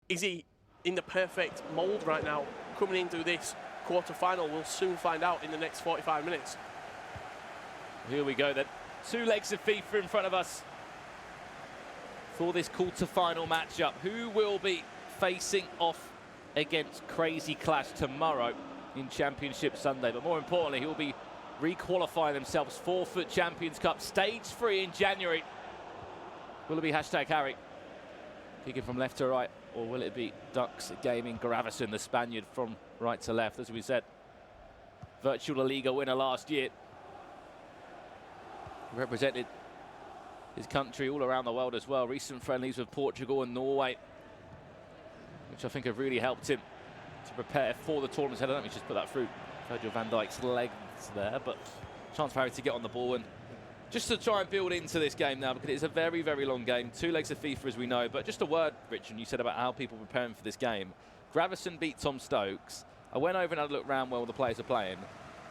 is he in the perfect mould right now coming into this quarter-final? We'll soon find out in the next 45 minutes. Here we go then. 2 legs of FIFA in front of us for this quarter-final matchup. Who will be facing off against Crazy Clash tomorrow in Championship Sunday? But more importantly, who will be re-qualifying themselves for FUT Champions Cup Stage 3 in January? Will it be #Harry kicking from left to right, or will it be Ducks Gaming Gravesen, the Spaniard, from right to left? As we said, virtual La Liga winner last year. Represented his country all around the world as well. Recent friendlies with Portugal and Norway, which I think have really helped him to prepare for the tournament. Let me just put that through Virgil van Dijk's legs there, but chance for Harry to get on the ball and just to try and build into this game now, because it's a very, very long game. 2 legs of FIFA, as we know. But just a word, Richard, you said about how people are preparing for this game. Gravesen beat Tom Stokes. I went over and had a look around where all the players are playing.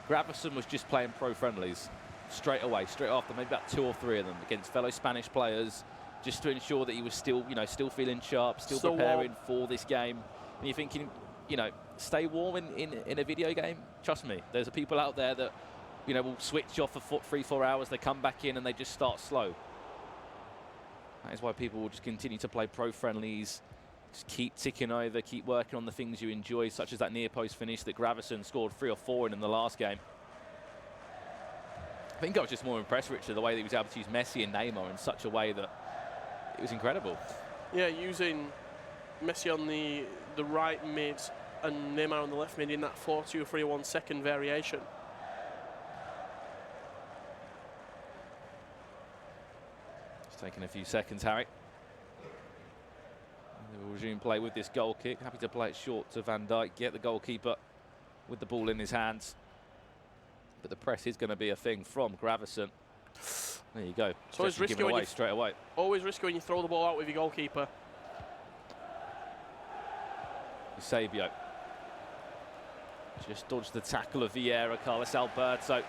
Gravesen was just playing pro friendlies straight away, straight after, maybe about 2 or 3 of them against fellow Spanish players, just to ensure that he was still, you know, still feeling sharp, still so preparing for this game. And you're thinking, you know, stay warm in a video game. Trust me, there's people out there that, you know, will switch off for 3-4 hours. They come back in and they just start slow. That is why people will just continue to play pro friendlies. Just keep ticking over, keep working on the things you enjoy, such as that near post finish that Gravesen scored 3 or 4 in the last game. I think I was just more impressed, Richard, the way that he was able to use Messi and Neymar in such a way that it was incredible. Yeah, using Messi on the right mid and Neymar on the left mid in that 4-2-3-1 second variation. It's taking a few seconds, Harry. They will resume play with this goal kick. Happy to play it short to Van Dijk. Get the goalkeeper with the ball in his hands. But the press is going to be a thing from Gravesen. There you go. So it's risky away straight away. Always risky when you throw the ball out with your goalkeeper. Eusebio just dodged the tackle of Vieira. Carlos Alberto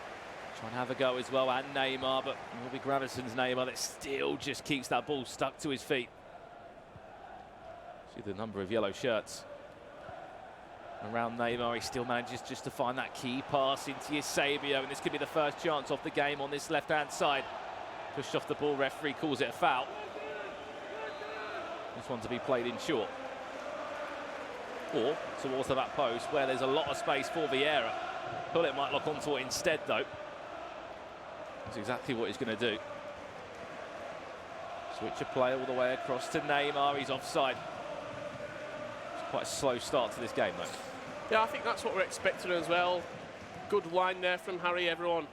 trying to have a go as well, and Neymar, but it will be Gravesen's Neymar that still just keeps that ball stuck to his feet. See the number of yellow shirts around Neymar. He still manages just to find that key pass into Eusebio, and this could be the first chance off the game on this left-hand side. Pushed off the ball, referee calls it a foul. This one to be played in short. Or towards the back post, where there's a lot of space for Vieira. Pullet might lock onto it instead, though. That's exactly what he's going to do. Switch of play all the way across to Neymar. He's offside. It's quite a slow start to this game, though. Yeah, I think that's what we're expecting as well. Good line there from Harry. Everyone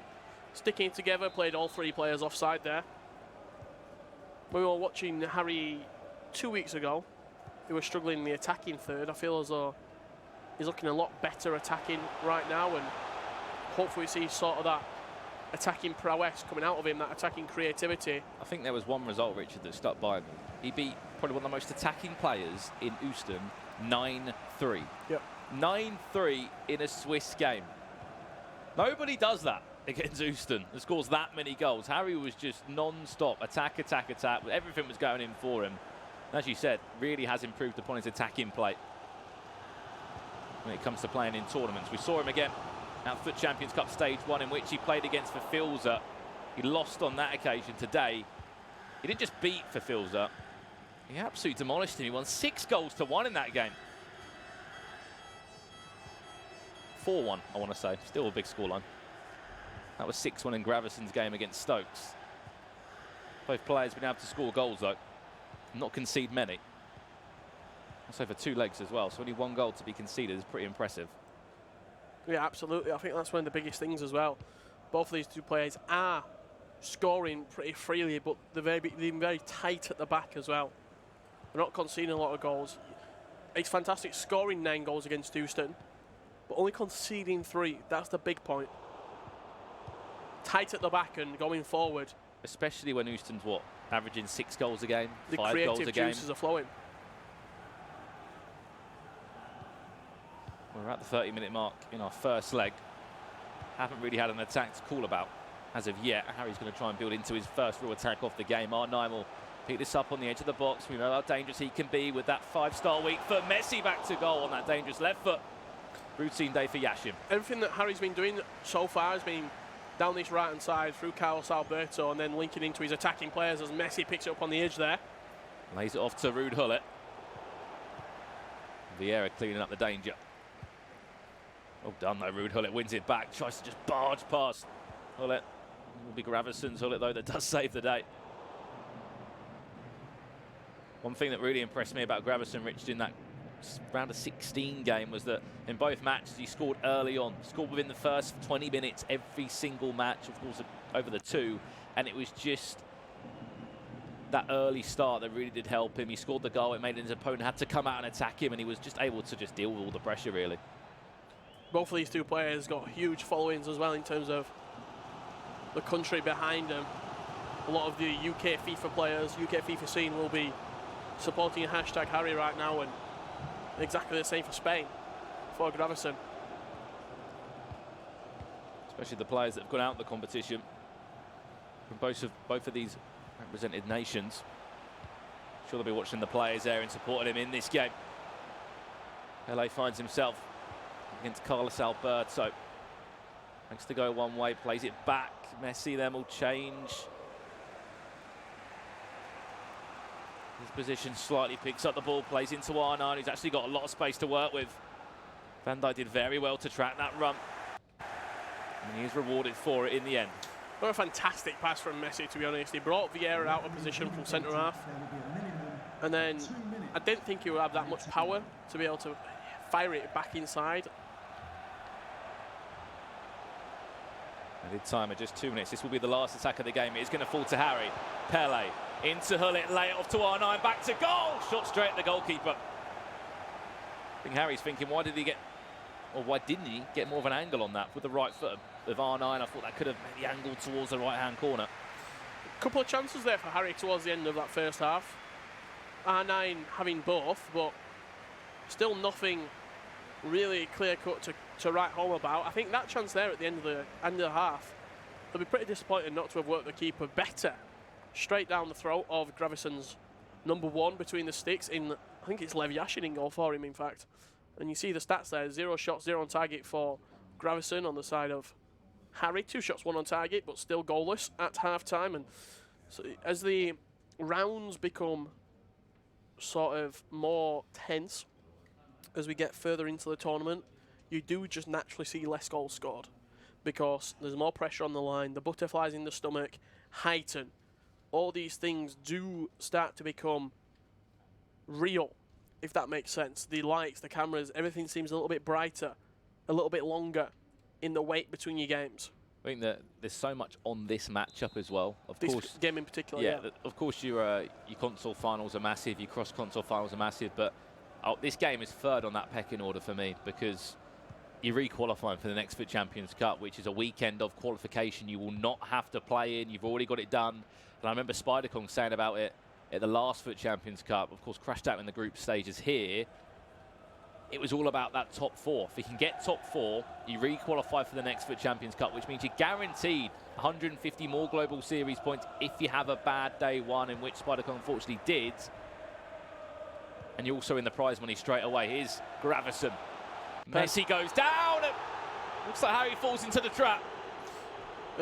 sticking together, played all 3 players offside there. We were watching Harry 2 weeks ago. He was struggling in the attacking third. I feel as though he's looking a lot better attacking right now, and hopefully we see sort of that attacking prowess coming out of him, that attacking creativity. I think there was one result, Richard, that stuck by me. He beat probably one of the most attacking players in Houston, 9-3. Yep. 9-3 in a Swiss game. Nobody does that against Houston that scores that many goals. Harry was just non-stop, attack, attack, attack. Everything was going in for him. And as you said, really has improved upon his attacking play when it comes to playing in tournaments. We saw him again at FUT Champions Cup Stage 1, in which he played against Fifilza. He lost on that occasion. Today, he didn't just beat Fifilza, he absolutely demolished him. He won 6-1 in that game. 4-1, I want to say. Still a big scoreline. That was 6-1 in Gravesen's game against Stokes. Both players been able to score goals, though. Not concede many. That's over 2 legs as well, so only 1 goal to be conceded is pretty impressive. Yeah, absolutely. I think that's one of the biggest things as well. Both of these 2 players are scoring pretty freely, but they're being very tight at the back as well. They're not conceding a lot of goals. It's fantastic scoring 9 goals against Houston, but only conceding 3. That's the big point. Tight at the back and going forward. Especially when Houston's, what, averaging 6 goals a game, 5 goals a game. The creative juices are flowing. We're at the 30-minute mark in our first leg. Haven't really had an attack to call about as of yet. Harry's going to try and build into his first real attack off the game. R9 will Pick this up on the edge of the box. We know how dangerous he can be with that 5-star weak foot. Messi back to goal on that dangerous left foot. Routine day for Yashin. Everything that Harry's been doing so far has been down this right-hand side through Carlos Alberto and then linking into his attacking players as Messi picks it up on the edge there. Lays it off to Ruud Gullit. Vieira cleaning up the danger. Well done though, Ruud Gullit wins it back. Tries to just barge past Gullit. It will be Gravesen's Gullit though that does save the day. One thing that really impressed me about Gravesen, Richard, in that round of 16 game was that in both matches he scored early on, scored within the first 20 minutes every single match, of course over the two, and it was just that early start that really did help him. He scored the goal, it made his opponent had to come out and attack him, and he was just able to just deal with all the pressure really. Both of these two players got huge followings as well in terms of the country behind them. A lot of the UK FIFA players, UK FIFA scene will be supporting hashtag Harry right now, and exactly the same for Spain, for Gravesen. Especially the players that have gone out in the competition from both of these represented nations. I'm sure they'll be watching the players there and supporting him in this game. LA finds himself against Carlos Alberto. Thanks to go one way, plays it back. Messi then will change his position slightly, picks up the ball, plays into R9, who's actually got a lot of space to work with. Van Dijk did very well to track that run, and he is rewarded for it in the end. What a fantastic pass from Messi, to be honest. He brought Vieira out of position from centre half, and then I didn't think he would have that much power to be able to fire it back inside. Added time of just 2 minutes. This will be the last attack of the game. It is going to fall to Harry. Pele into Gullit, lay it off to R9, back to goal. Shot straight at the goalkeeper. I think Harry's thinking, why didn't he get more of an angle on that with the right foot of R9? I thought that could have maybe angled towards the right-hand corner. A couple of chances there for Harry towards the end of that first half. R9 having both, but still nothing really clear-cut to write home about. I think that chance there at the end of the half, they'll be pretty disappointed not to have worked the keeper better. Straight down the throat of Gravesen's number one between the sticks in, I think it's Lev Yashin in goal for him, in fact. And you see the stats there, 0 shots, 0 on target for Gravesen on the side of Harry. 2 shots, 1 on target, but still goalless at half-time. And so as the rounds become sort of more tense, as we get further into the tournament, you do just naturally see less goals scored because there's more pressure on the line, the butterflies in the stomach heighten. All these things do start to become real, if that makes sense. The lights, the cameras, everything seems a little bit brighter, a little bit longer in the wait between your games. I think that there's so much on this matchup as well. Of this course, game in particular, yeah. Of course, your console finals are massive, your cross-console finals are massive, but this game is third on that pecking order for me because you're re-qualifying for the next FUT Champions Cup, which is a weekend of qualification you will not have to play in. You've already got it done. And I remember Spider-Kong saying about it at the last FUT Champions Cup, of course, crashed out in the group stages here. It was all about that top 4. If you can get top 4, you re-qualify for the next FUT Champions Cup, which means you're guaranteed 150 more Global Series points if you have a bad day one, in which Spider-Kong unfortunately did. And you're also in the prize money straight away. Here's Gravesen. Messi goes down. Looks like Harry falls into the trap.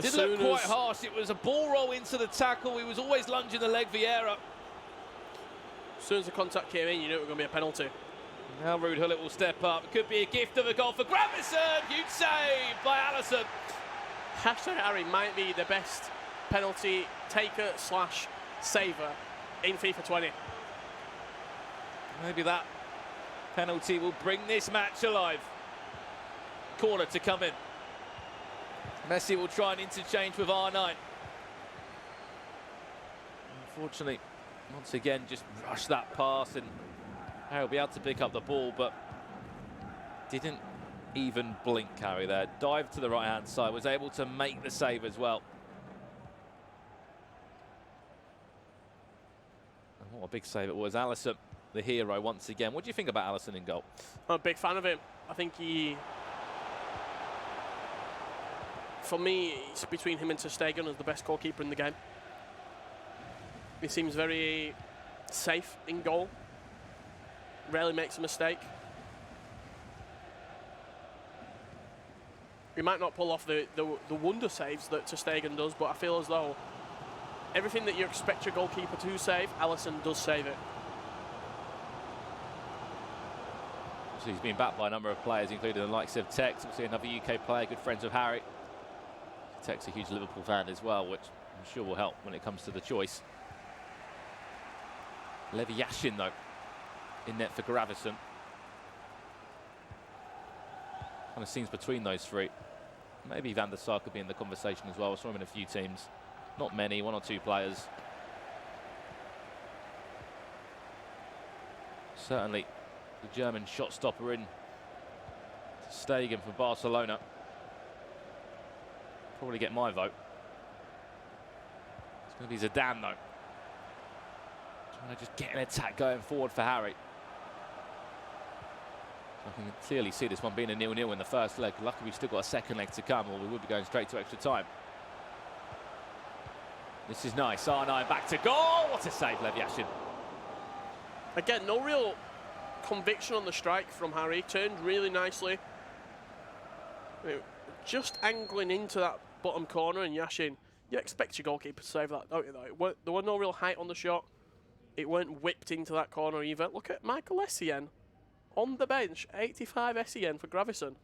Didn't look quite harsh. It was a ball roll into the tackle. He was always lunging the leg, Vieira. As soon as the contact came in, you knew it was going to be a penalty. Now Ruud Gullit will step up. It could be a gift of a goal for Gravesen. Huge save by Alisson. Hashtag Harry might be the best penalty taker slash saver in FIFA 20. Maybe that penalty will bring this match alive. Corner to come in. Messi will try and interchange with R9. Unfortunately, once again, just rushed that pass and Harry will be able to pick up the ball, but didn't even blink Harry there. Dived to the right-hand side, was able to make the save as well. And what a big save it was. Alisson, the hero once again. What do you think about Alisson in goal? I'm a big fan of him. I think for me, it's between him and ter Stegen as the best goalkeeper in the game. He seems very safe in goal. Rarely makes a mistake. He might not pull off the wonder saves that ter Stegen does, but I feel as though everything that you expect your goalkeeper to save, Alisson does save it. So he's been backed by a number of players, including the likes of Tex, obviously another UK player, good friends of Harry. Tex, a huge Liverpool fan as well, which I'm sure will help when it comes to the choice. Levyashin, though, in net for Gravesen. Kind of scenes between those three. Maybe Van der Sar could be in the conversation as well. I saw him in a few teams. Not many, one or two players. Certainly the German shot stopper in Stegen for Barcelona. Probably get my vote. It's going to be Zidane, though. Trying to just get an attack going forward for Harry. I can clearly see this one being a 0-0 in the first leg. Luckily, we've still got a second leg to come, or we would be going straight to extra time. This is nice. R9 back to goal. What a save, Levyashin. Again, no real conviction on the strike from Harry. Turned really nicely. Just angling into that bottom corner, and Yashin, you expect your goalkeeper to save that, don't you, though? There was no real height on the shot. It weren't whipped into that corner either. Look at Michael Essien on the bench. 85 Essien for Gravesen.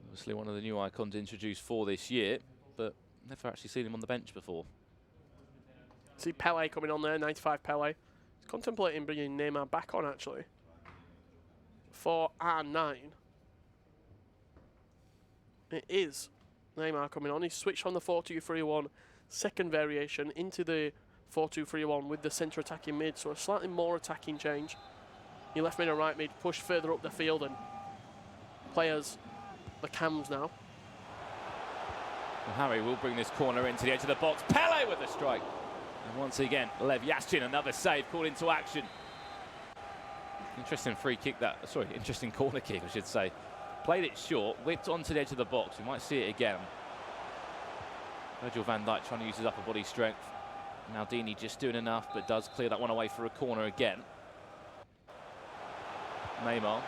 Obviously one of the new icons introduced for this year, but never actually seen him on the bench before. See Pele coming on there, 95 Pele. He's contemplating bringing Neymar back on, actually. For R9. It is Neymar coming on. He's switched from the 4-2-3-1 second variation into the 4-2-3-1 with the centre attacking mid, so a slightly more attacking change. Your left mid and right mid push further up the field, and players, the cams now. Well, Harry will bring this corner into the edge of the box. Pele with the strike. And once again, Levyashin, another save called into action. Interesting free kick that, sorry, interesting corner kick, I should say. Played it short, whipped onto the edge of the box. We might see it again. Virgil van Dijk trying to use his upper body strength. Maldini just doing enough, but does clear that one away for a corner again. Neymar.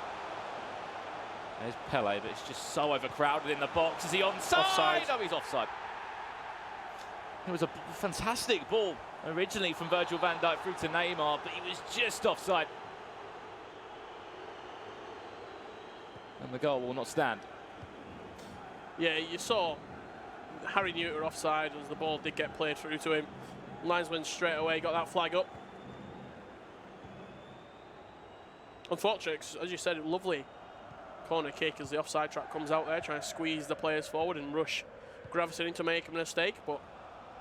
There's Pele, but it's just so overcrowded in the box. Is he onside? Offside. No, he's offside. It was a fantastic ball originally from Virgil van Dijk through to Neymar, but he was just offside. And the goal will not stand. Yeah, you saw Harry knew it were offside as the ball did get played through to him. Linesman straight away got that flag up. Unfortunately, as you said, lovely corner kick as the offside track comes out there, trying to squeeze the players forward and rush Gravesen into making a mistake, but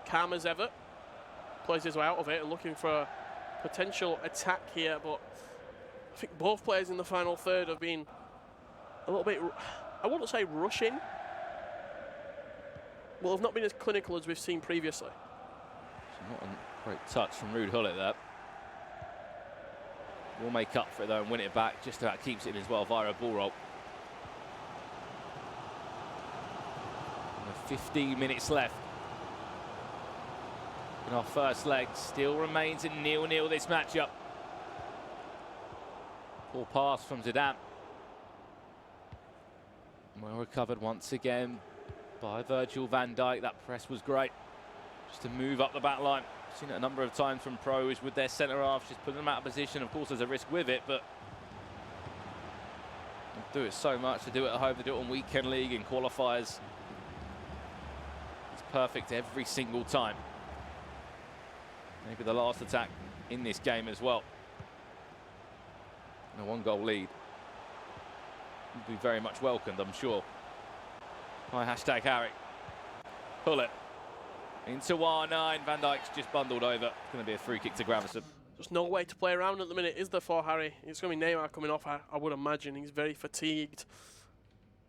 calm as ever, plays his way out of it and looking for a potential attack here, but I think both players in the final third have been a little bit, I wouldn't say rushing, well, have not been as clinical as we've seen previously. Not a great touch from Ruud Gullit there. Will make up for it though and win it back. Just about keeps it in as well via a ball roll. And 15 minutes left in our first leg. Still remains in 0-0 this matchup. Poor pass from Zidane. Well recovered once again by Virgil van Dijk. That press was great. Just to move up the back line. Seen it a number of times from pros with their centre half, just putting them out of position. Of course, there's a risk with it, but they do it so much. They do it at home, they do it on weekend league and qualifiers. It's perfect every single time. Maybe the last attack in this game as well. And a one-goal lead will be very much welcomed, I'm sure. By hashtag Harry. Pull it. Into R9, Van Dijk's just bundled over. It's going to be a free kick to Gravesen. There's no way to play around at the minute, is there, for Harry? It's going to be Neymar coming off, I would imagine. He's very fatigued.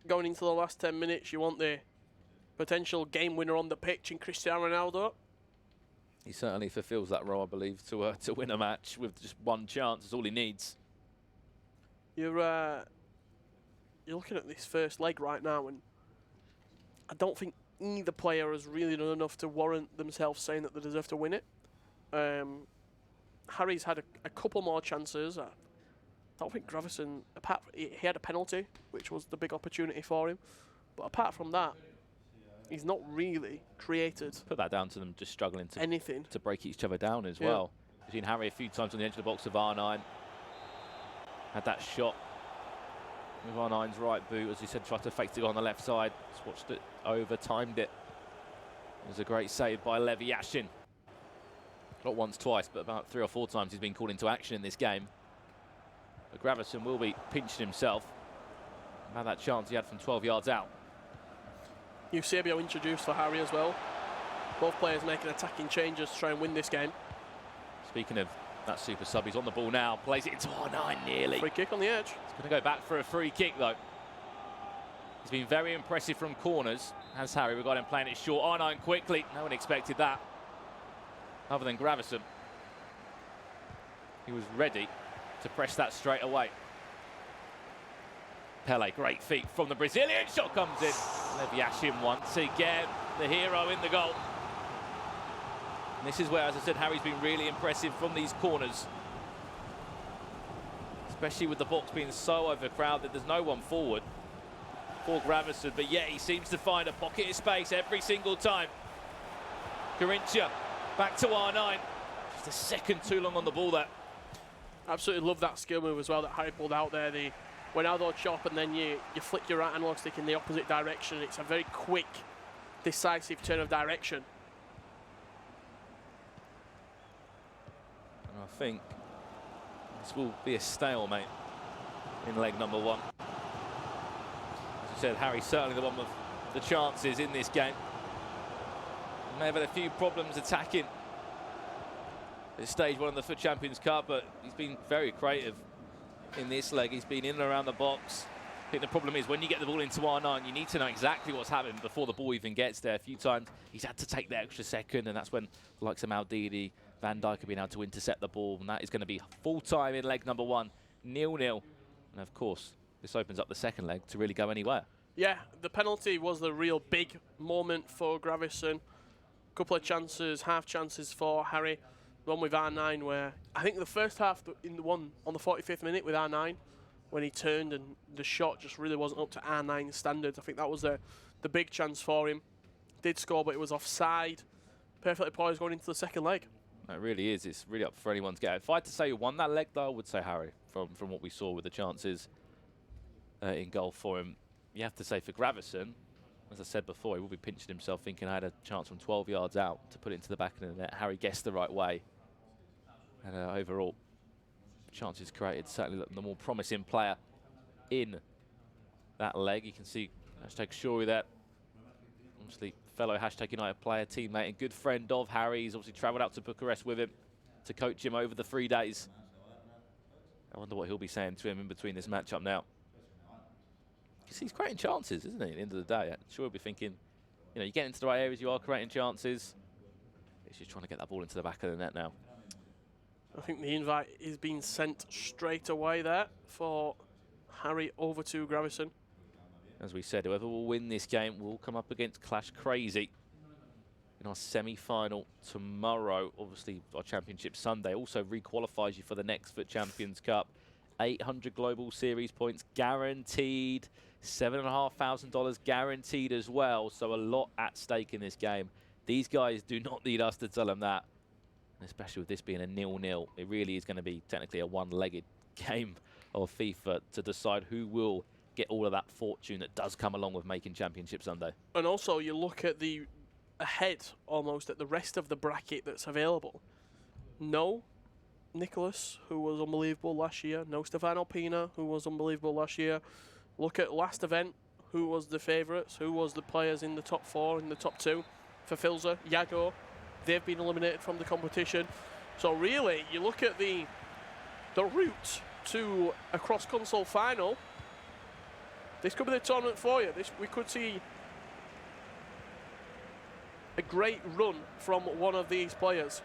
Going into the last 10 minutes, you want the potential game winner on the pitch in Cristiano Ronaldo. He certainly fulfills that role, I believe, to win a match with just one chance. That's all he needs. You're looking at this first leg right now, and I don't think either player has really done enough to warrant themselves saying that they deserve to win it. Harry's had a couple more chances. I don't think Gravesen, he had a penalty, which was the big opportunity for him. But apart from that, he's not really created. Put that down to them just struggling to anything to break each other down as well. We've seen Harry a few times on the edge of the box of R9. Had that shot with R9's right boot, as he said, tried to fake it on the left side. Just watched it over, timed it. It was a great save by Levi Yashin. Not once, twice, but about 3 or 4 times he's been called into action in this game. But Gravesen will be pinching himself about that chance he had from 12 yards out. Eusebio introduced for Harry as well. Both players making attacking changes to try and win this game. Speaking of that super sub, he's on the ball now, plays it into R9 nearly. Free kick on the edge. He's going to go back for a free kick though. He's been very impressive from corners, has Harry. We've got him playing it short. R9 quickly, no one expected that, other than Gravesen. He was ready to press that straight away. Pele, great feet from the Brazilian, shot comes in. Levi Yashin once again, the hero in the goal. And this is where, as I said, Harry's been really impressive from these corners. Especially with the box being so overcrowded, there's no one forward for Gravesen, but yet he seems to find a pocket of space every single time. Carinthia back to R9. Just a second too long on the ball there. Absolutely love that skill move as well that Harry pulled out there. The Ronaldo chop, and then you flick your right analog stick in the opposite direction. It's a very quick, decisive turn of direction. And I think this will be a stalemate in leg number 1. As I said, Harry's certainly the one with the chances in this game. He may have had a few problems attacking at stage 1 of the FUT Champions Cup, but he's been very creative in this leg. He's been in and around the box. I think the problem is when you get the ball into R9, you need to know exactly what's happening before the ball even gets there. A few times he's had to take the extra second, and that's when the likes of Maldini, Van Dijk have been able to intercept the ball, and that is going to be full time in leg number 1, 0-0. And of course, this opens up the second leg to really go anywhere. Yeah, the penalty was the real big moment for Gravesen. Couple of chances, half chances for Harry. One with R9 where I think the first half in the one on the 45th minute with R9 when he turned and the shot just really wasn't up to R9 standards. I think that was the big chance for him. Did score, but it was offside. Perfectly poised going into the second leg. It really is. It's really up for anyone to get. If I had to say who won that leg, though, I would say Harry, from what we saw with the chances in goal for him. You have to say for Gravesen, as I said before, he will be pinching himself thinking I had a chance from 12 yards out to put it into the back of the net. Harry guessed the right way. And overall, chances created, certainly the more promising player in that leg. You can see hashtag Shuri there. Obviously, fellow hashtag United player, teammate, and good friend of Harry's. Obviously travelled out to Bucharest with him to coach him over the 3 days. I wonder what he'll be saying to him in between this matchup now. Because he's creating chances, isn't he, at the end of the day? I'm sure he'll be thinking, you know, you get into the right areas, you are creating chances. He's just trying to get that ball into the back of the net now. I think the invite is being sent straight away there for Harry over to Gravesen. As we said, whoever will win this game will come up against Clash Crazy in our semi-final tomorrow. Obviously, our Championship Sunday also re-qualifies you for the next FUT Champions Cup. 800 Global Series points guaranteed, $7,500 guaranteed as well. So a lot at stake in this game. These guys do not need us to tell them that. Especially with this being a 0-0, it really is going to be technically a one-legged game of FIFA to decide who will get all of that fortune that does come along with making Championship Sunday. And also, you look at the ahead almost at the rest of the bracket that's available. No Nicholas, who was unbelievable last year. No Stefano Pina, who was unbelievable last year. Look at last event, who was the favourites, who was the players in the top 4, in the top 2. Fifilza, Yago. They've been eliminated from the competition. So really, you look at the route to a cross-console final, this could be the tournament for you. We could see a great run from one of these players.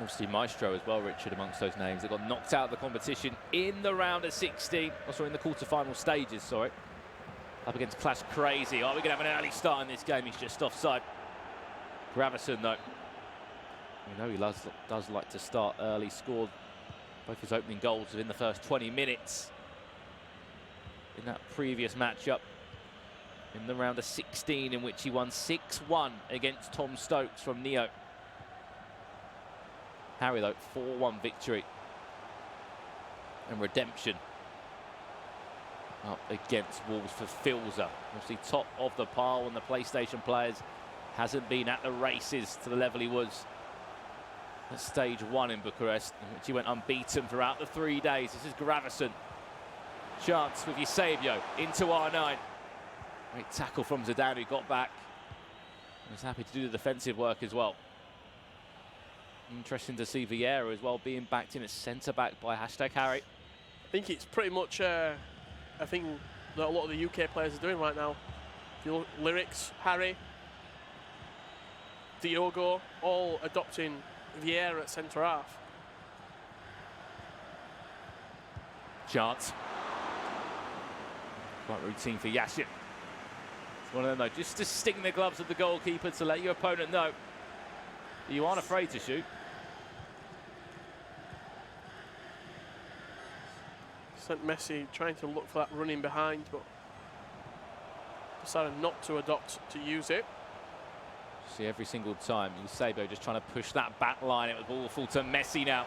Obviously Maestro as well, Richard, amongst those names that got knocked out of the competition in the round of 16. Also in the quarter-final stages, sorry. Up against Clash Crazy. Are we going to have an early start in this game? He's just offside. Gravesen, though, You know he does like to start early, scored both his opening goals within the first 20 minutes in that previous matchup in the round of 16, in which he won 6-1 against Tom Stokes from Neo. Harry, though, 4-1 victory and redemption up against Wolves for Fifilza. Obviously top of the pile when the PlayStation players hasn't been at the races to the level he was at stage 1 in Bucharest, in which he went unbeaten throughout the 3 days. This is Gravesen. Chance with Eusebio into R9. Great tackle from Zidane, who got back. He was happy to do the defensive work as well. Interesting to see Vieira as well being backed in at centre-back by #Harry. I think it's pretty much a thing that a lot of the UK players are doing right now. If you look, Lyrics, Harry, Diogo, all adopting Vieira at centre-half. Chance. Quite routine for Yashin. It's one of them, though, just to sting the gloves of the goalkeeper to let your opponent know you aren't afraid to shoot. Sent Messi trying to look for that running behind, but decided not to adopt to use it. See every single time Eusebio just trying to push that back line. It was awful to Messi now.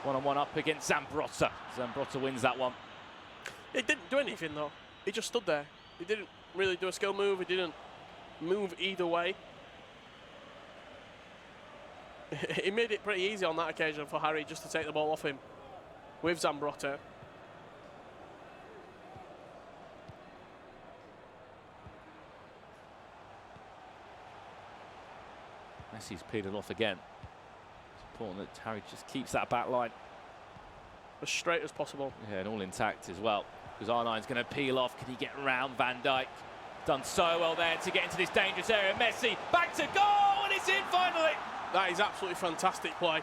One-on-one up against Zambrotta. Zambrotta wins that one. He didn't do anything though. He just stood there. He didn't really do a skill move. He didn't move either way. He made it pretty easy on that occasion for Harry just to take the ball off him with Zambrotta. Messi's peeled off again. It's important that Harry just keeps that back line as straight as possible. Yeah, and all intact as well. Because R9's going to peel off. Can he get around Van Dijk? Done so well there to get into this dangerous area. Messi back to goal, and it's in finally. That is absolutely fantastic play.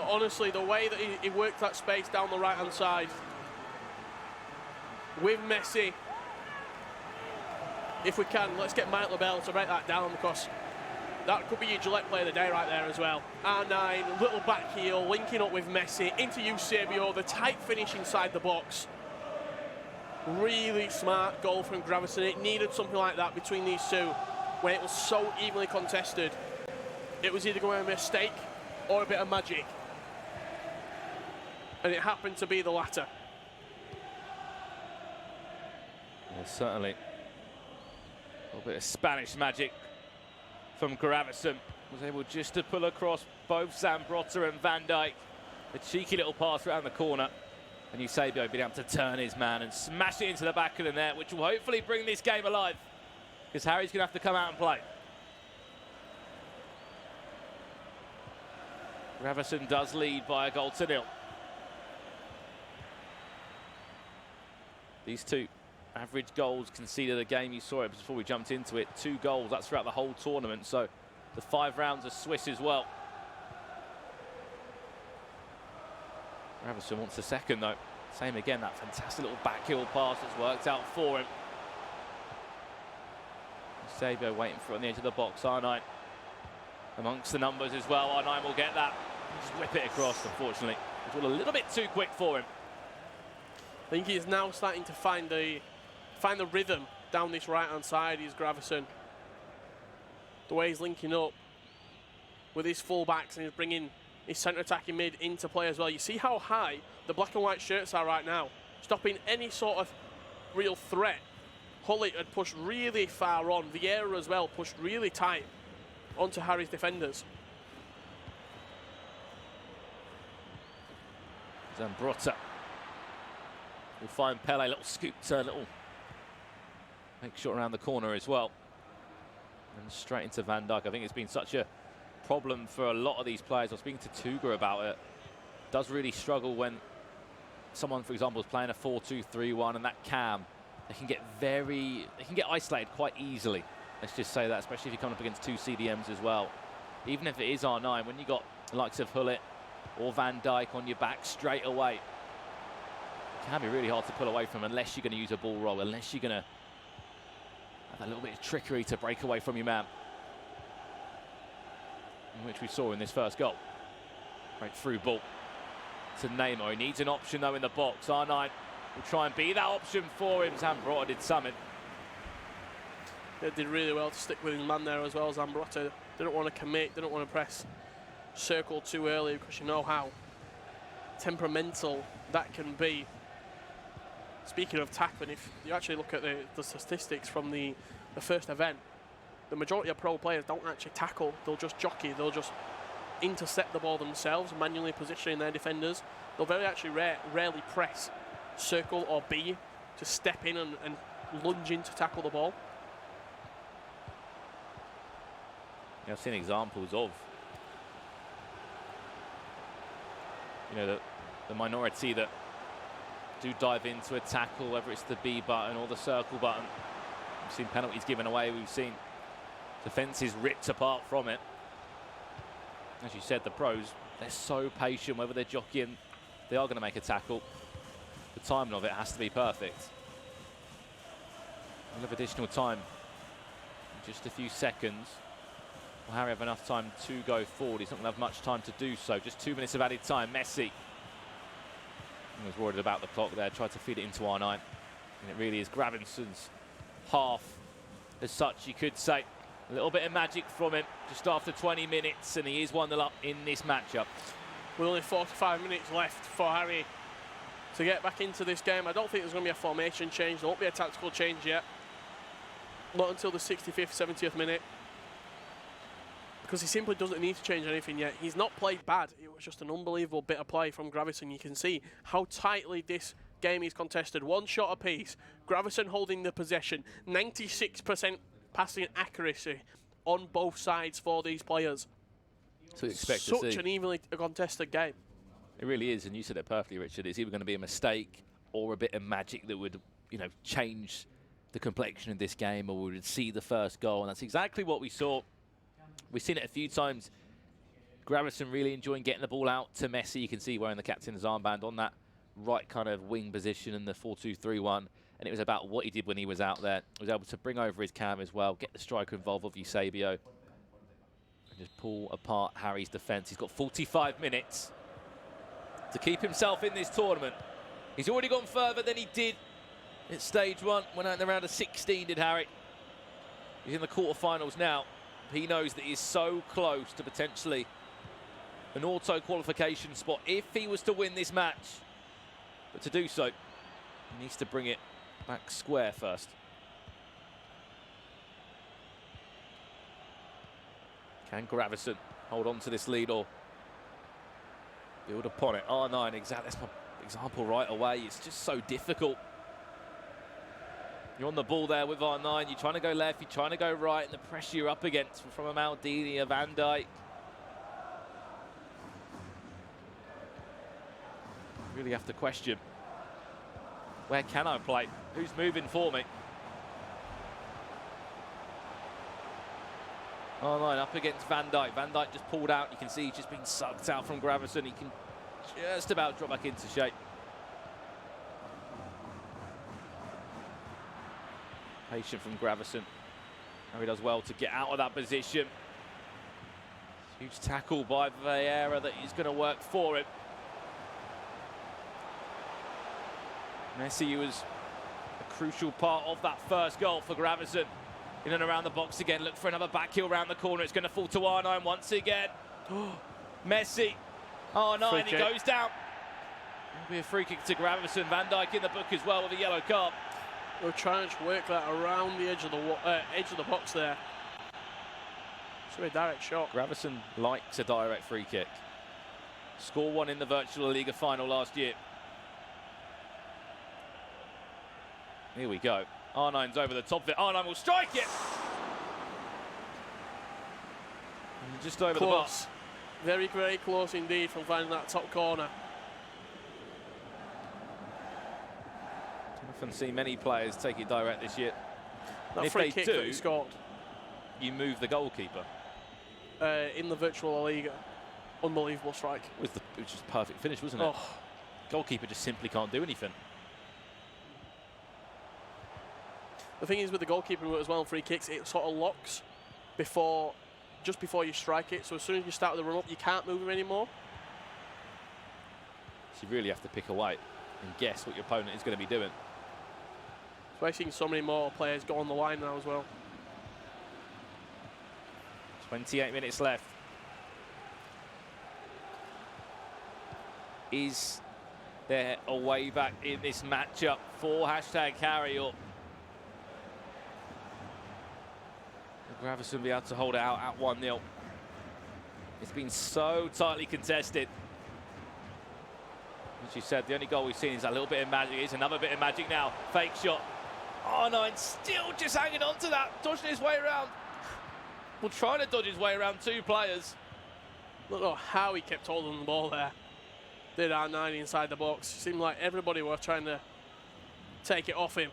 Honestly, the way that he worked that space down the right-hand side with Messi. If we can, let's get Mike LaBelle to break that down, because that could be your Gillette play of the day right there as well. R9, little back heel, linking up with Messi, into Eusebio, the tight finish inside the box. Really smart goal from Gravesen. It needed something like that between these two when it was so evenly contested. It was either going to be a mistake or a bit of magic. And it happened to be the latter. Yeah, certainly. A little bit of Spanish magic from Gravesen. Was able just to pull across both Zambrotta and Van Dijk. A cheeky little pass around the corner. And Eusebio being able to turn his man and smash it into the back of the net, which will hopefully bring this game alive, because Harry's going to have to come out and play. Gravesen does lead by a goal to 0. These two average goals conceded a game. You saw it before we jumped into it. 2 goals, that's throughout the whole tournament. So the 5 rounds are Swiss as well. Gravesen wants a second though. Same again, that fantastic little back heel pass that's worked out for him. Eusebio waiting for it on the edge of the box. R9 amongst the numbers as well. R9 will get that. Just whip it across, unfortunately. It was a little bit too quick for him. I think he's now starting to find the rhythm down this right-hand side. He's Gravesen. The way he's linking up with his full-backs, and he's bringing his centre-attacking mid into play as well. You see how high the black and white shirts are right now, stopping any sort of real threat. Hullet had pushed really far on. Vieira as well pushed really tight onto Harry's defenders. Zambrotta will find Pele, little scoop turn, little make shot around the corner as well. And straight into Van Dijk. I think it's been such a problem for a lot of these players. I was speaking to Tuga about it. Does really struggle when someone, for example, is playing a 4-2-3-1 and that cam, they can get isolated quite easily. Let's just say that, especially if you come up against 2 CDMs as well. Even if it is R9, when you got the likes of Hullet or Van Dijk on your back straight away, it can be really hard to pull away from unless you're going to use a ball roll, unless you're going to have a little bit of trickery to break away from your man. which we saw in this first goal. Right through ball to Neymar. He needs an option though in the box. R9 will try and be that option for him. Zambrotta did something. They did really well to stick with his man there as well. Zambrotta didn't want to commit, didn't want to press circle too early, because you know how temperamental that can be. Speaking of tackling, if you actually look at the statistics from the first event, the majority of pro players don't actually tackle. They'll just jockey. They'll just intercept the ball themselves, manually positioning their defenders. They'll very actually rarely press circle or B to step in and lunge in to tackle the ball. Yeah, I've seen examples of, you know, the minority that do dive into a tackle, whether it's the B button or the circle button. We've seen penalties given away. We've seen defences ripped apart from it. As you said, the pros, they're so patient. Whether they're jockeying, they are going to make a tackle. The timing of it has to be perfect. We'll have additional time in just a few seconds. Will Harry have enough time to go forward? He's not going to have much time to do so. Just 2 minutes of added time. Messi he was worried about the clock there, tried to feed it into R9. And it really is Gravensen's half as such, you could say. A little bit of magic from him just after 20 minutes, and he is 1-0 up in this matchup. With only 45 minutes left for Harry to get back into this game. I don't think there's going to be a formation change. There won't be a tactical change yet. Not until the 65th, 70th minute. Because he simply doesn't need to change anything yet. He's not played bad. It was just an unbelievable bit of play from Gravesen. You can see how tightly this game is contested. One shot apiece. Gravesen holding the possession. 96% passing accuracy on both sides for these players. So you expect to see. Such an evenly contested game. It really is, and you said it perfectly, Richard. It's either going to be a mistake or a bit of magic that would, you know, change the complexion of this game, or we would see the first goal, and that's exactly what we saw. We've seen it a few times. Gravesen really enjoying getting the ball out to Messi. You can see wearing the captain's armband on that right kind of wing position in the 4-2-3-1. And it was about what he did when he was out there. He was able to bring over his cam as well, get the striker involved of Eusebio, and just pull apart Harry's defence. He's got 45 minutes to keep himself in this tournament. He's already gone further than he did at stage one. Went out in the round of 16, did Harry. He's in the quarterfinals now. He knows that he's so close to potentially an auto qualification spot if he was to win this match. But to do so, he needs to bring it back square first. Can Gravesen hold on to this lead or build upon it? R9, exactly. That's my example right away. It's just so difficult. You're on the ball there with R9. You're trying to go left, you're trying to go right, and the pressure you're up against from a Maldini, a Van Dijk. Really have to question, where can I play? Who's moving for me? R9 up against Van Dijk. Van Dijk just pulled out. You can see he's just been sucked out from Gravesen. He can just about drop back into shape. Patient from Gravesen. Harry does well to get out of that position. Huge tackle by Vieira that is going to work for him. Messi was a crucial part of that first goal for Gravesen. In and around the box again, look for another back heel round the corner. It's going to fall to R9 once again. Messi, R9, he goes down. It'll be a free kick to Gravesen. Van Dijk in the book as well with a yellow card. We're trying to work that around the edge of the box there. It's a direct shot. Gravesen likes a direct free kick. Score one in the Virtual Liga final last year. Here we go. R9's over the top of it. R9 will strike it. And just over the box. Very, very close indeed from finding that top corner. I haven't seen many players take it direct this year. That free kick that he scored. You move the goalkeeper. In the Virtual Liga. Unbelievable strike. It was just a perfect finish, wasn't it? Oh. Goalkeeper just simply can't do anything. The thing is with the goalkeeper as well on free kicks, it sort of locks before just before you strike it. So as soon as you start the run up, you can't move him anymore. So you really have to pick away and guess what your opponent is going to be doing. So I've seen so many more players go on the line now as well. 28 minutes left. Is there a way back in this matchup for #Harry, or will Gravesen be able to hold it out at 1-0? It's been so tightly contested. As you said, the only goal we've seen is a little bit of magic. It's another bit of magic now. Fake shot. R9 still just hanging on to that, dodging his way around. Well, trying to dodge his way around two players. Look at how he kept holding the ball there. Did R9 inside the box. Seemed like everybody were trying to take it off him.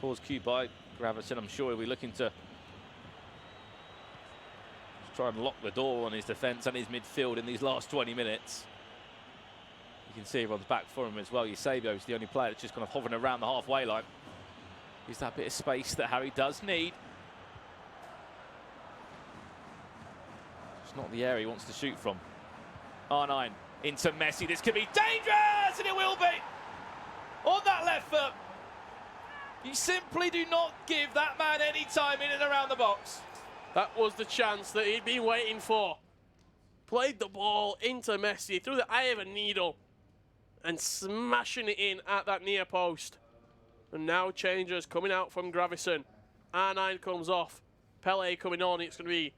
Pause cue by Gravesen. I'm sure he'll be looking to try and lock the door on his defence and his midfield in these last 20 minutes. You can see everyone's back for him as well. Eusebio is the only player that's just kind of hovering around the halfway line. Is that bit of space that Harry does need. It's not the area he wants to shoot from. R9 into Messi. This could be dangerous, and it will be. On that left foot. You simply do not give that man any time in and around the box. That was the chance that he'd been waiting for. Played the ball into Messi through the eye of a needle and smashing it in at that near post. And now changes coming out from Gravesen. R9 comes off. Pele coming on. It's going to be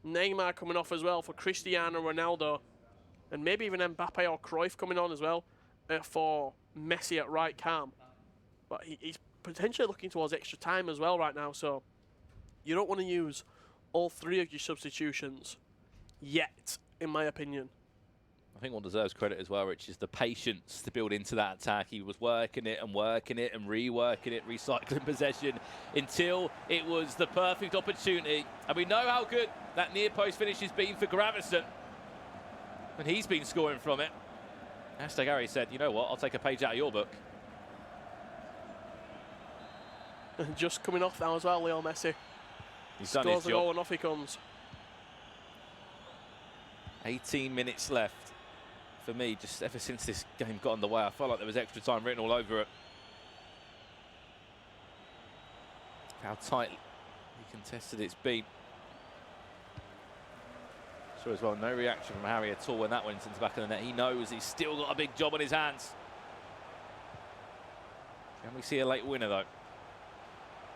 Neymar coming off as well for Cristiano Ronaldo. And maybe even Mbappe or Cruyff coming on as well for Messi at right calm. But he's potentially looking towards extra time as well right now. So you don't want to use all three of your substitutions yet, in my opinion. I think what deserves credit as well, Rich, is the patience to build into that attack. He was working it and reworking it, recycling possession until it was the perfect opportunity. And we know how good that near post finish has been for Gravesen. And he's been scoring from it. #Harry said, you know what, I'll take a page out of your book. And just coming off now as well, Leo Messi. He's done his Scores a job. goal and off he comes. 18 minutes left. For me, just ever since this game got underway, I felt like there was extra time written all over it. How tightly contested it's been. So as well, no reaction from Harry at all when that went into the back of the net. He knows he's still got a big job on his hands. Can we see a late winner though?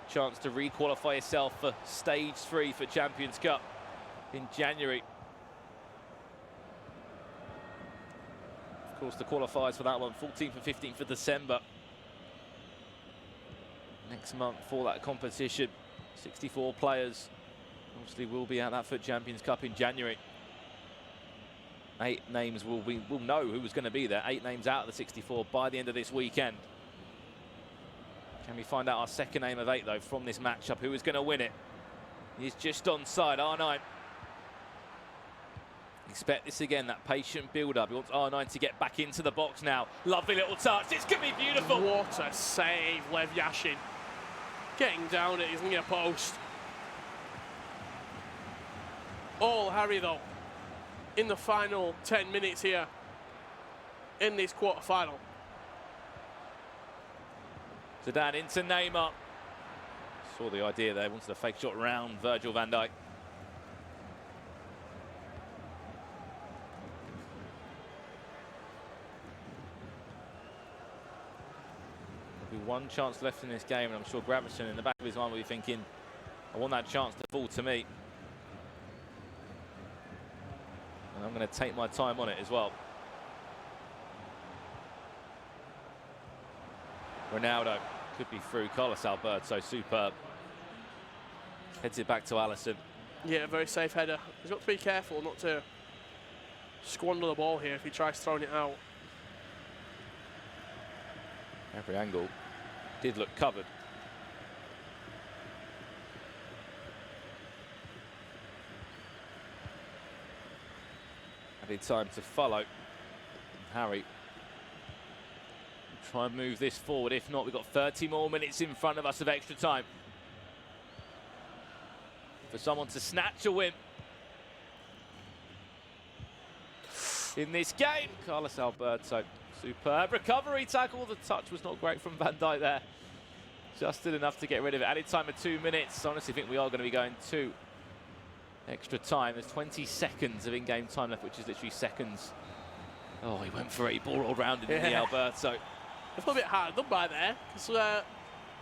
Chance to re-qualify yourself for stage 3 for Champions Cup in January. Of course, the qualifiers for that one, 14th and 15th of December. Next month for that competition, 64 players obviously will be at that FUT Champions Cup in January. 8 names we'll know who's going to be there. 8 names out of the 64 by the end of this weekend. Can we find out our second name of 8 though from this matchup? Who is going to win it? He's just onside, R9. Expect this again, that patient build-up. He wants R9 to get back into the box now. Lovely little touch. This could be beautiful. What a save, Lev Yashin. Getting down at his near post. All Harry though, in the final 10 minutes here in this quarter-final. Zidane into Neymar. Saw the idea there, wanted a fake shot round Virgil van Dijk. There'll be one chance left in this game, and I'm sure Gravesen in the back of his mind will be thinking, I want that chance to fall to me. And I'm going to take my time on it as well. Ronaldo could be through. Carlos Alberto, superb. Heads it back to Alisson. Yeah, very safe header. He's got to be careful not to squander the ball here if he tries throwing it out. Every angle did look covered. Added time to follow. Harry Try and move this forward. If not, we've got 30 more minutes in front of us of extra time. For someone to snatch a win in this game. Carlos Alberto, superb recovery tackle. The touch was not great from Van Dijk there. Just did enough to get rid of it. Added time of 2 minutes. I honestly think we are going to be going to extra time. There's 20 seconds of in-game time left, which is literally seconds. Oh, he went for it. He ball rolled round him, the Alberto. A little bit hard done by there, because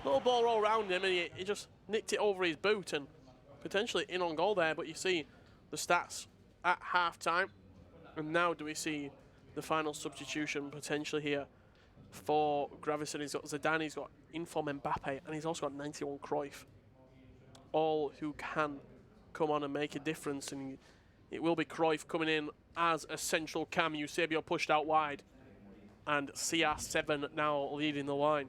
little ball roll around him and he just nicked it over his boot and potentially in on goal there. But you see the stats at half-time. And now do we see the final substitution potentially here for Gravesen. He's got Zidane, he's got Inform Mbappe, and he's also got 91 Cruyff. All who can come on and make a difference. And it will be Cruyff coming in as a central cam. Eusebio pushed out wide. And CR7 now leading the line.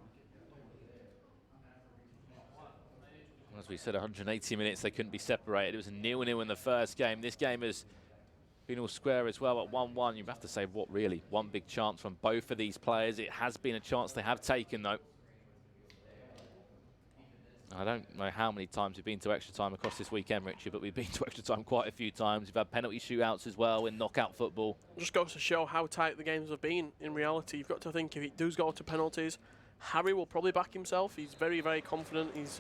As we said, 180 minutes, they couldn't be separated. It was a 0-0 in the first game. This game has been all square as well at 1-1. You have to say, what really? One big chance from both of these players. It has been a chance they have taken, though. I don't know how many times we've been to extra time across this weekend, Richard, but we've been to extra time quite a few times. We've had penalty shootouts as well in knockout football. Just goes to show how tight the games have been in reality. You've got to think if it does go to penalties, Harry will probably back himself. He's very, very confident. He's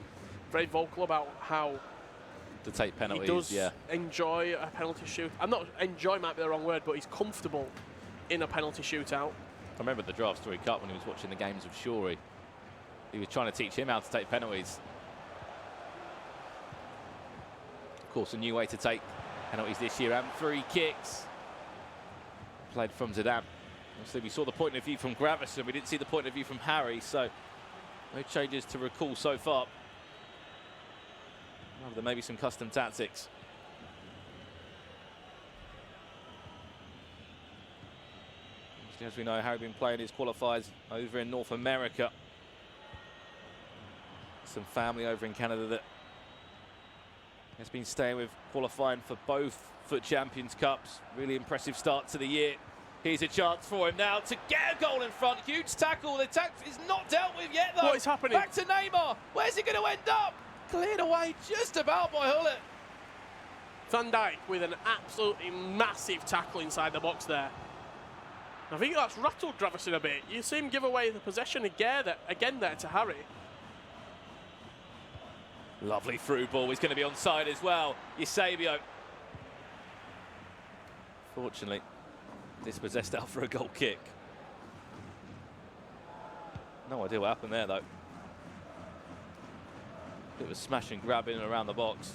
very vocal about how to take penalties, he does enjoy a penalty shoot. I'm not enjoy might be the wrong word, but he's comfortable in a penalty shootout. I remember the Draft Story Cup when he was watching the games with Shorey. He was trying to teach him how to take penalties. Of course, a new way to take penalties this year, and free kicks. Played from Zidane. Obviously, we saw the point of view from Gravesen. We didn't see the point of view from Harry, so no changes to recall so far. Well, there may be some custom tactics. Obviously, as we know, Harry been playing his qualifiers over in North America. Some family over in Canada that has been staying with, qualifying for both FUT Champions Cups. Really impressive start to the year. Here's a chance for him now to get a goal in front. Huge tackle. The tackle is not dealt with yet, though. What is happening? Back to Neymar. Where's he going to end up? Cleared away just about by Hullet. Van Dijk with an absolutely massive tackle inside the box there. I think that's rattled Gravesen a bit. You see him give away the possession again there to Harry. Lovely through ball. He's going to be onside as well. Eusebio. Fortunately, dispossessed out for a goal kick. No idea what happened there, though. Bit of a smash and grab in and around the box.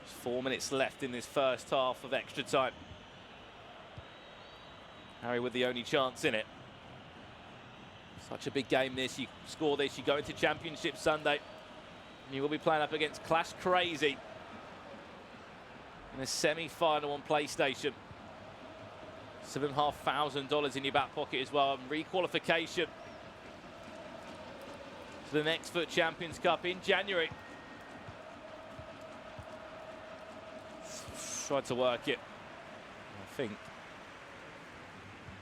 Just 4 minutes left in this first half of extra time. Harry with the only chance in it. Such a big game this. You score this, you go into Championship Sunday. And you will be playing up against Clash Crazy in a semi-final on PlayStation. $7,500 in your back pocket as well. And re-qualification to the next FUT Champions Cup in January. Tried to work it. I think.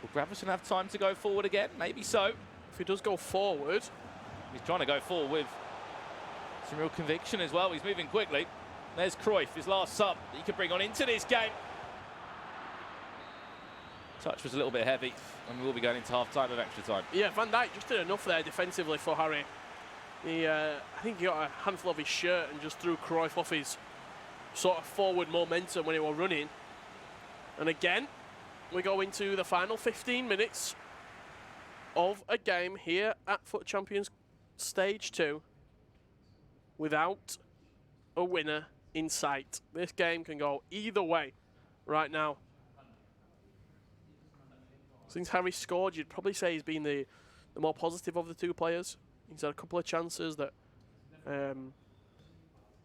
Will Gravesen have time to go forward again? Maybe so. If he does go forward. He's trying to go forward with some real conviction as well. He's moving quickly. There's Cruyff, his last sub that he could bring on into this game. Touch was a little bit heavy, and we will be going into half-time of extra time. Yeah, Van Dijk just did enough there defensively for Harry. I think he got a handful of his shirt and just threw Cruyff off his sort of forward momentum when he was running. And again, we go into the final 15 minutes of a game here at FUT Champions Stage 2 without a winner in sight. This game can go either way right now. Since Harry scored, you'd probably say he's been the more positive of the two players. He's had a couple of chances that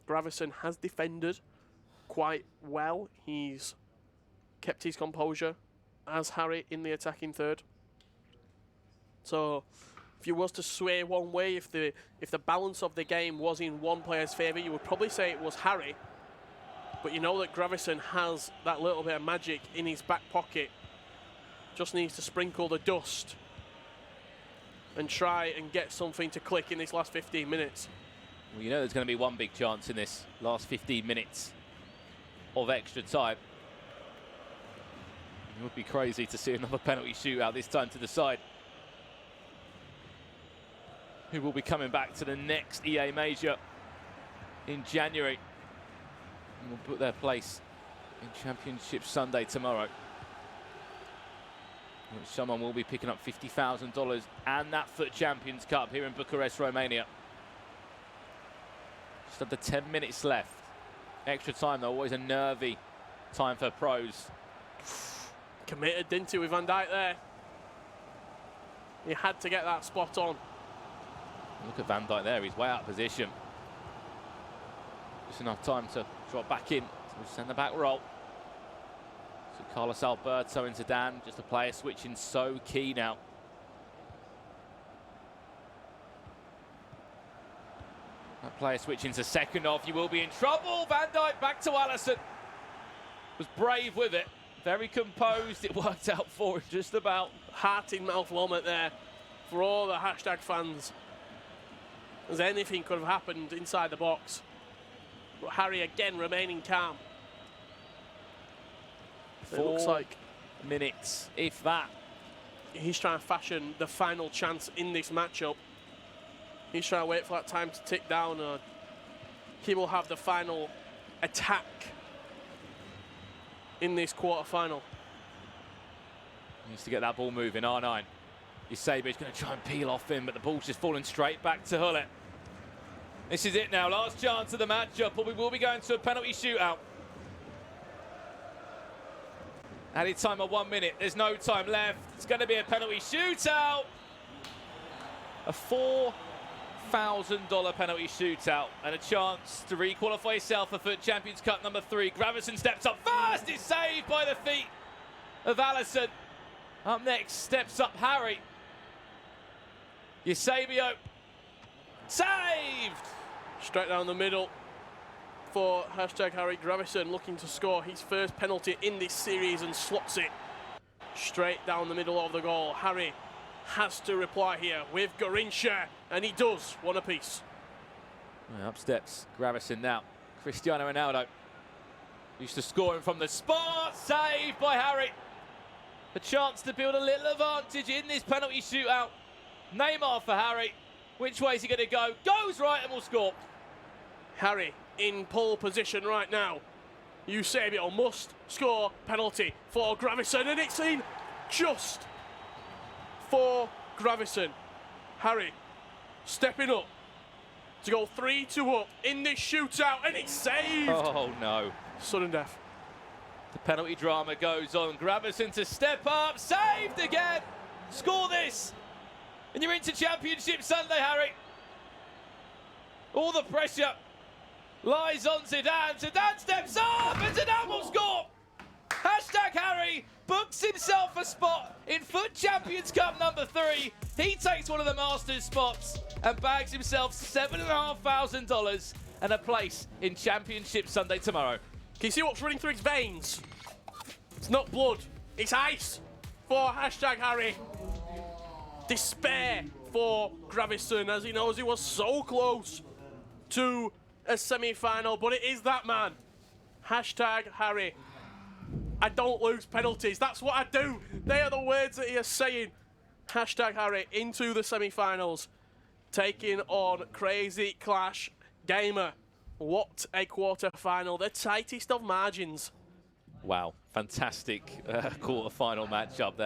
Gravesen has defended quite well. He's kept his composure as Harry in the attacking third. So if you was to sway one way, if the balance of the game was in one player's favour, you would probably say it was Harry. But you know that Gravesen has that little bit of magic in his back pocket just needs to sprinkle the dust and try and get something to click in this last 15 minutes. Well, you know there's going to be one big chance in this last 15 minutes of extra time. It would be crazy to see another penalty shootout, this time to decide who will be coming back to the next EA Major in January and will put their place in Championship Sunday tomorrow. Someone will be picking up $50,000 and that FUT Champions Cup here in Bucharest, Romania. Just under 10 minutes left. Extra time, though, always a nervy time for pros. Committed, didn't he, with Van Dijk there? He had to get that spot on. Look at Van Dijk there, he's way out of position. Just enough time to drop back in to send the back roll. So Carlos Alberto into Dan, just a player switching so key now. That player switching to second off, you will be in trouble. Van Dijk back to Alisson. Was brave with it, very composed, it worked out for him just about. Heart in mouth moment there for all the hashtag fans. As anything could have happened inside the box. But Harry again remaining calm. It looks like 4 minutes, if that. He's trying to fashion the final chance in this matchup. He's trying to wait for that time to tick down. He will have the final attack in this quarter-final. He needs to get that ball moving, R9. Yusebi's going to try and peel off him, but the ball's just falling straight back to Hullet. This is it now, last chance of the matchup, but we will be going to a penalty shootout. Added time of 1 minute, there's no time left. It's going to be a penalty shootout. A $4,000 penalty shootout and a chance to re-qualify yourself for FUT Champions Cup number 3. Gravesen steps up first, it's saved by the feet of Alisson. Up next, steps up Harry. Eusebio, saved! Straight down the middle for hashtag Harry. Gravesen looking to score his first penalty in this series and slots it straight down the middle of the goal. Harry has to reply here with Garincha, and he does, one apiece. Well, up steps Gravesen now. Cristiano Ronaldo used to scoring from the spot, saved by Harry. A chance to build a little advantage in this penalty shootout. Neymar for Harry. Which way is he going to go? Goes right and will score. Harry in pole position right now. Eusebio must score penalty for Gravesen, and it's in just for Gravesen. Harry stepping up to go 3-2 up in this shootout, and it's saved. Oh no. Sudden death. The penalty drama goes on. Gravesen to step up, saved again. Score this, and you're into Championship Sunday, Harry. All the pressure lies on Zidane. Zidane steps up, and Zidane will score. Hashtag Harry books himself a spot in FUT Champions Cup number 3. He takes one of the Masters spots and bags himself $7,500 and a place in Championship Sunday tomorrow. Can you see what's running through his veins? It's not blood, it's ice for hashtag Harry. Despair for Gravesen, as he knows he was so close to a semi-final, but it is that man. Hashtag Harry. I don't lose penalties, that's what I do. They are the words that he is saying. Hashtag Harry into the semi-finals, taking on Crazy Clash Gamer. What a quarter-final, the tightest of margins. Wow, fantastic quarter-final matchup there.